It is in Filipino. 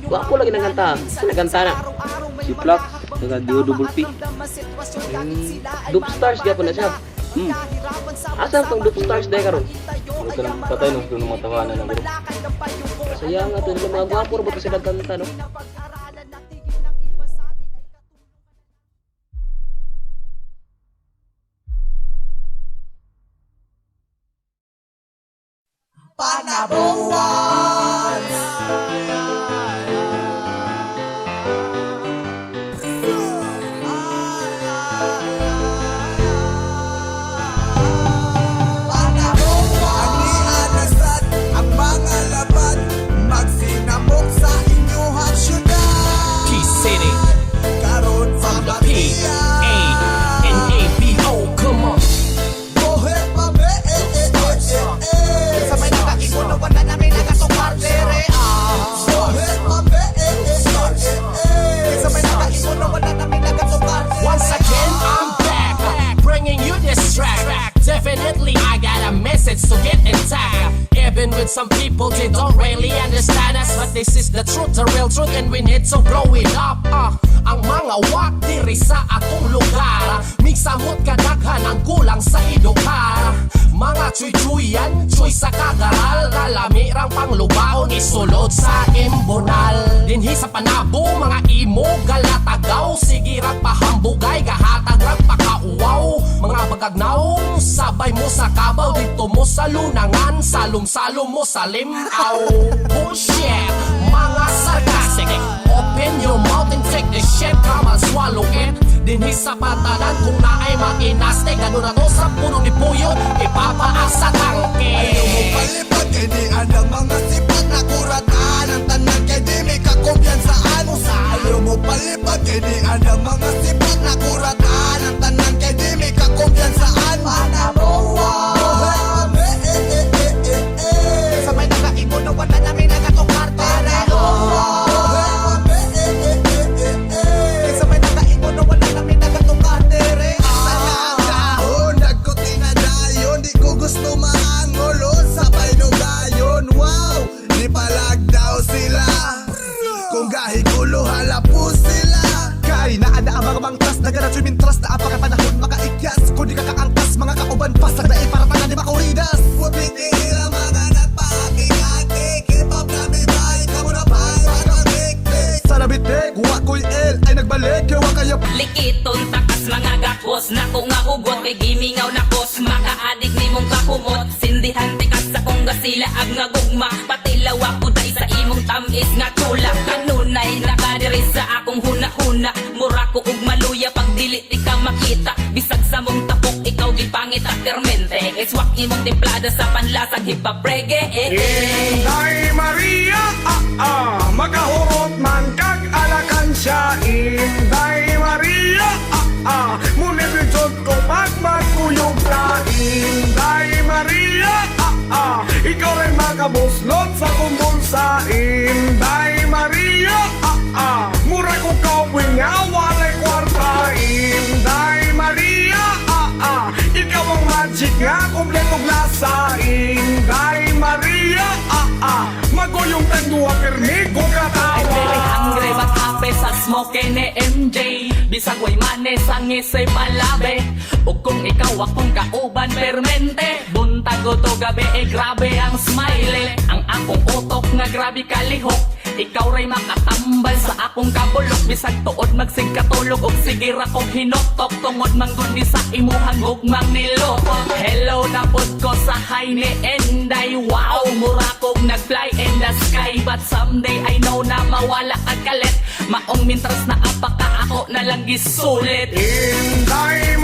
Ako lagi nagkanta. Sino nagkanta na? Si Flax, taga Dio Double P. Dupe Stars gyapon na siya. Asa tong Dupe Stars dahil karon? Ano ka lang patay nung doon mga tawanan ng group. Saya nga to nila mga gwapo ra ba to sila kanta no? Anianasan ang mga laban, magsinamok sa inyong syudad. P-City, Karon sa the P-A-N-A-B-O, come on. Bohet pa be, Sa may nakaibon na wala na may nakasukar dere Bohet pa be, Sa may nakaibon na wala na may nakasukar Once again, I'm back, bringing you this track. Definitely, I got a message to get intact. Even with some people, they don't really understand us. But this is the truth, the real truth, and we need to blow it up. Ang mga wak diri sa atong lugar, migsamot kadaghan ang kulang sa edukar. Mga chuy-chuyan, chuy sa kagaral, kalamirang panglubaon, isulod sa imbonal. Dinhi sa panabo, mga imo, galatagaw, sige rag pahambugay, gahatag rag pakauwaw. Mga bagagnaw, sabay mo sa kabaw, dito mo sa lunangan, salom-salom mo sa limaw. Bullshit, mga sarcastic, open your mouth and take the shit, come and swallow it. Dinhi sa patanan, kung naay makinastig, ano na to sa puno ni Puyo, ipapaasa tangke. ayaw mo palipad, kay di andang mga sipat na kuratan. Ang tanan kay di may kakumpiyansaan. Ayaw mo palipad, kay di andang mga sipat na kuratan. Ang tanan kay di may kakumpiyansaan. Bohet pa be, Sa may nakaibon na wala na may nakasukar dere Bohet pa be, Sa may nakaibon na wala na may nakasukar dere Oh, nagkuti na dayon, di ko gusto maangulo sabay nugayon. Wow, di palag daw sila. Kung gahi kulo halapos sila. Kay naada ang mga bangtas, nagana swimming trust na apaka panahon makaikyas. Kung di ka kaangkas, mga kauban pasag na para tanan di makuridas. Pupitira mga nagpakikakik. Hip-hop na bibay, kamo na pay, magpagkik-kik. Sa nabitig, wakoy el ay nagbalik, yawa kayo. Likiton takas mga gakos na ko nga hugot kay gimingaw na kos makaadik ni mong kakumot sindihan tikas sa kong gasila ag nga gugma patilaw ako day sa imong tamis nga tulak kanunay nakadiri sa akong hunahuna mura ko ug maluya pag dili di ka makita bisag sa mong tapok ikaw gipangit at termente iswak imong templada sa panlasang hip-hop reggae Inday Maria, magahurot man kag alakansya. Inday Maria, munibidjot ko pag magkuyog na. Inday Maria, ikaw rin makabuslot sa kumbulsa. Inday Maria, mura ko kaupoy nga walay kwarta. Inday Maria, ikaw ang magic nga kumpletong lasa. Inday Maria, maguyong tandua pirmi ko I'm very hungry katawa. but happy sa smoke ni MJ bisag way manes ang isay palabe ug kung ikaw akong kauban permente buntag ko to gabi grabe ang smile ang akong utok nga grabe kalihok ikaw ray makatambal sa akong kabulok bisag tuod magsigkatulog ug sige ra ko hinoktok tungod mangguni sa imuhang gugmang nilokot hello na pud ko sa high ni Enday wow mura kog nagfly in the sky but someday I know na mawala ka kalit maong mintras na apaka ako na lang gisulit Inday